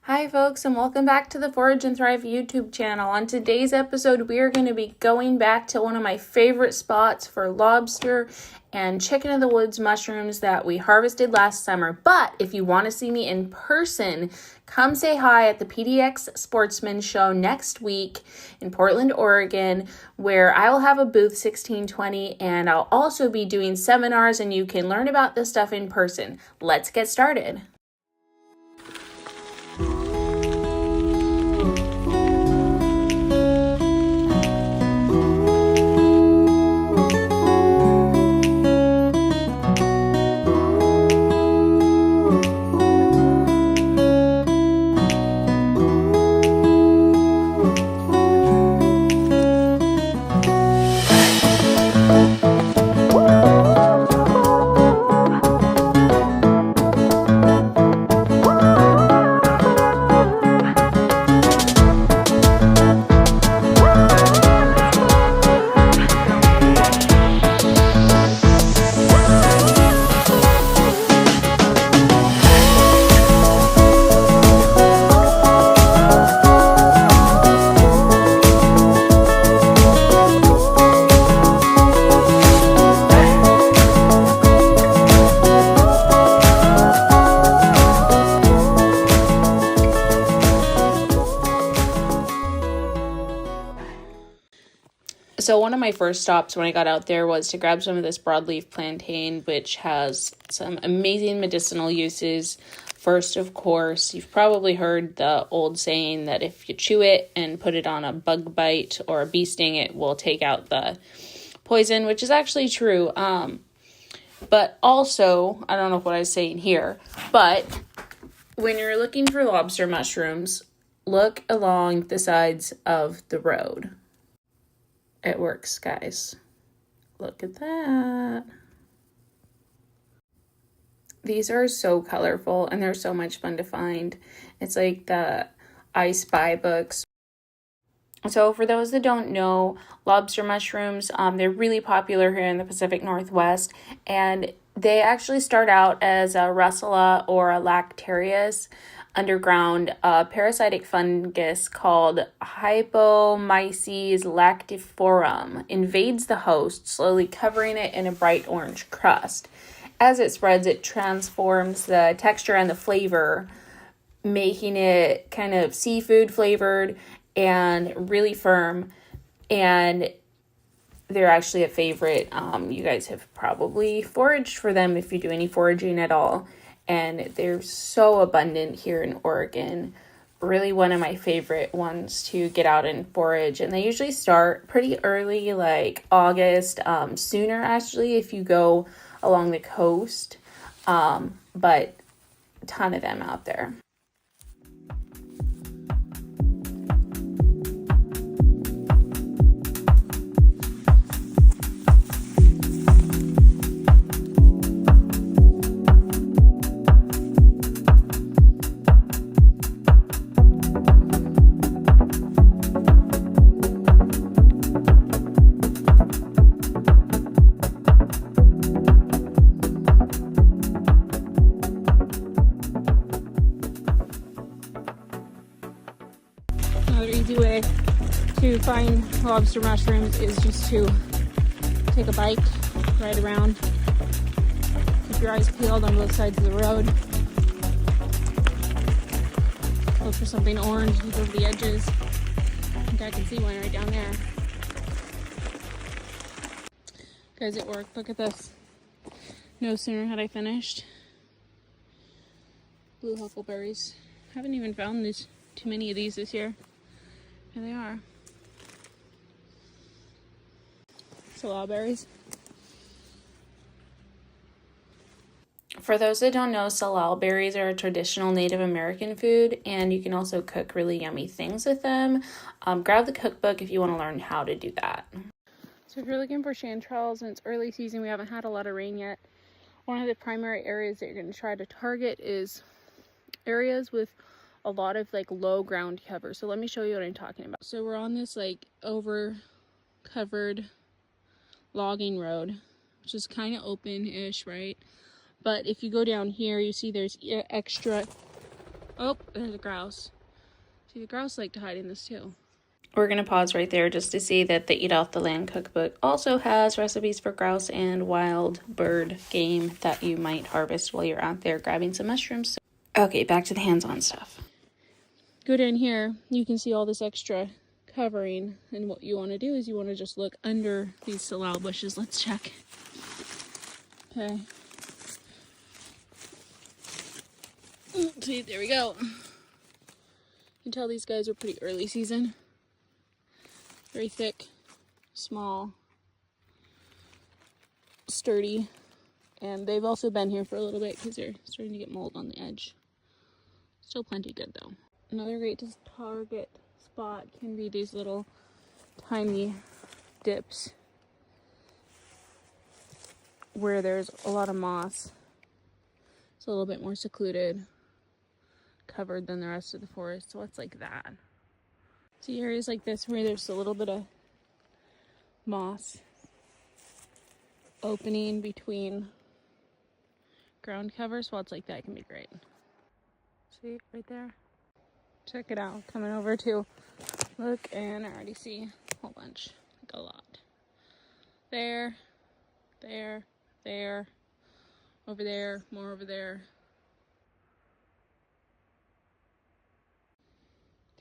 Hi folks, and welcome back to the Forage and Thrive YouTube channel. On today's episode, we are going to be going back to one of my favorite spots for lobster and chicken of the woods mushrooms that we harvested last summer. But if you want to see me in person, come say hi at the PDX Sportsman show next week in Portland, Oregon, where I will have a booth 1620, and I'll also be doing seminars, and you can learn about this stuff in person. Let's get started. So one of my first stops when I got out there was to grab some of this broadleaf plantain, which has some amazing medicinal uses. First, of course, you've probably heard the old saying that if you chew it and put it on a bug bite or a bee sting, it will take out the poison, which is actually true. But also, I don't know what I was saying here, but when you're looking for lobster mushrooms, look along the sides of the road. It works, guys. Look at that. These are so colorful and they're so much fun to find. It's like the I Spy books. So for those that don't know, lobster mushrooms, they're really popular here in the Pacific Northwest, and they actually start out as a russula or a lactarius underground parasitic fungus called Hypomyces lactiforum invades the host, slowly covering it in a bright orange crust. As it spreads, it transforms the texture and the flavor, making it kind of seafood flavored and really firm. And they're actually a favorite. You guys have probably foraged for them if you do any foraging at all. And they're so abundant here in Oregon. Really one of my favorite ones to get out and forage. And they usually start pretty early, like August, sooner actually if you go along the coast. But a ton of them out there. Another easy way to find lobster mushrooms is just to take a bike, ride around, keep your eyes peeled on both sides of the road, look for something orange over the edges. I think I can see one right down there. Guys, it worked. Look at this. No sooner had I finished. Blue huckleberries. Haven't even found too many of these this year. Here they are. Salal berries. For those that don't know, salal berries are a traditional Native American food, and you can also cook really yummy things with them. Grab the cookbook if you want to learn how to do that. So if you're looking for chanterelles and it's early season, we haven't had a lot of rain yet, one of the primary areas that you're going to try to target is areas with a lot of like low ground cover. So let me show you what I'm talking about. So we're on this like over covered logging road, which is kind of open-ish, right? But if you go down here, you see there's extra Oh, there's a grouse. See, the grouse like to hide in this too. We're going to pause right there just to see that the Eat Off the Land cookbook also has recipes for grouse and wild bird game that you might harvest while you're out there grabbing some mushrooms. Okay, back to the hands-on stuff. Good in here, you can see all this extra covering, and what you want to do is you want to just look under these salal bushes. Let's check. Okay. See, there we go. You can tell these guys are pretty early season. Very thick, small, sturdy, and they've also been here for a little bit because they're starting to get mold on the edge. Still plenty good though. Another great to target spot can be these little tiny dips where there's a lot of moss. It's a little bit more secluded, covered than the rest of the forest, so it's like that. See areas like this where there's a little bit of moss opening between ground cover, spots like that can be great. See right there? Check it out. Coming over to look, and I already see a whole bunch, like a lot. There, there, there, over there, more over there.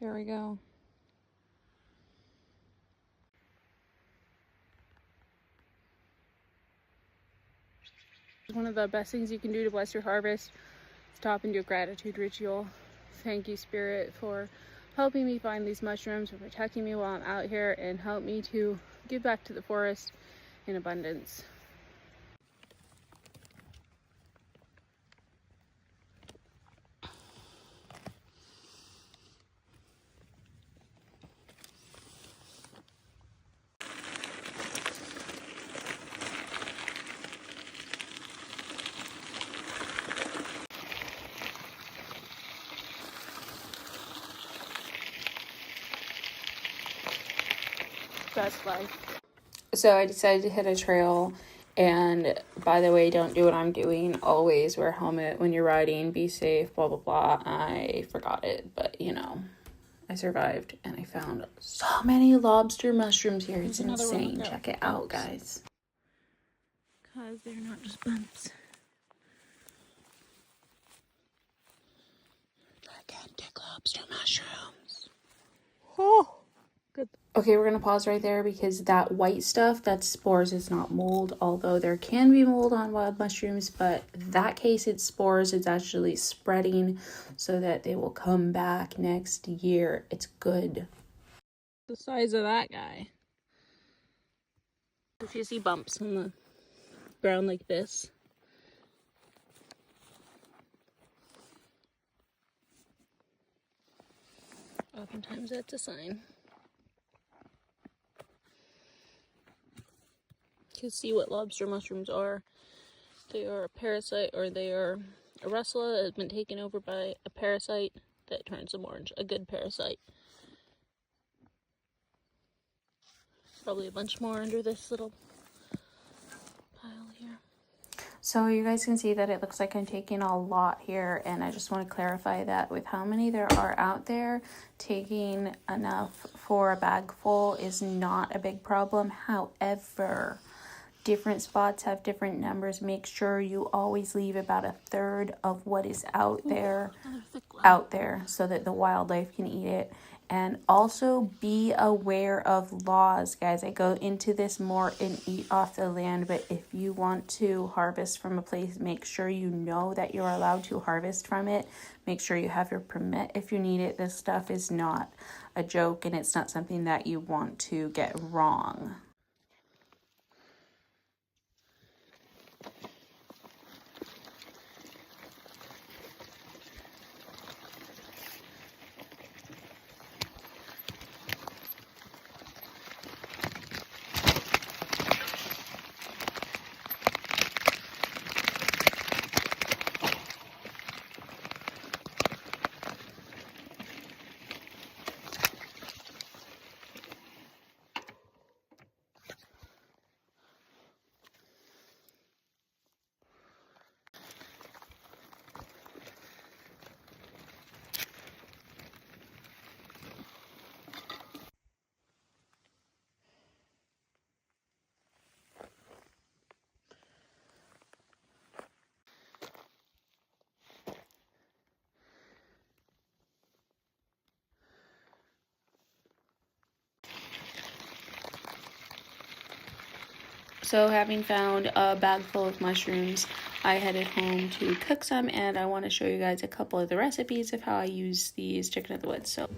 There we go. One of the best things you can do to bless your harvest is stop and do a gratitude ritual. Thank you, Spirit, for helping me find these mushrooms, for protecting me while I'm out here, and help me to give back to the forest in abundance. Best life. So I decided to hit a trail, and by the way, don't do what I'm doing. Always wear a helmet when you're riding, be safe, blah blah blah. I forgot it, but you know, I survived, and I found so many lobster mushrooms here. It's insane. Check it out, guys. Because they're not just bumps. Gigantic lobster mushrooms. Oh! Good. Okay, we're going to pause right there because that white stuff, that's spores, it's not mold, although there can be mold on wild mushrooms, but in that case it's spores. It's actually spreading so that they will come back next year. It's good. The size of that guy. If you see bumps on the ground like this, oftentimes that's a sign. You can see what lobster mushrooms are. They are a parasite, or they are a russula that has been taken over by a parasite that turns them orange. A good parasite. Probably a bunch more under this little pile here. So you guys can see that it looks like I'm taking a lot here, and I just want to clarify that with how many there are out there, taking enough for a bag full is not a big problem. However, different spots have different numbers. Make sure you always leave about a third of what is out there so that the wildlife can eat it. And also be aware of laws, guys. I go into this more in Eat Off the Land, but if you want to harvest from a place, make sure you know that you're allowed to harvest from it. Make sure you have your permit if you need it. This stuff is not a joke, and it's not something that you want to get wrong. So having found a bag full of mushrooms, I headed home to cook some, and I want to show you guys a couple of the recipes of how I use these chicken of the woods. So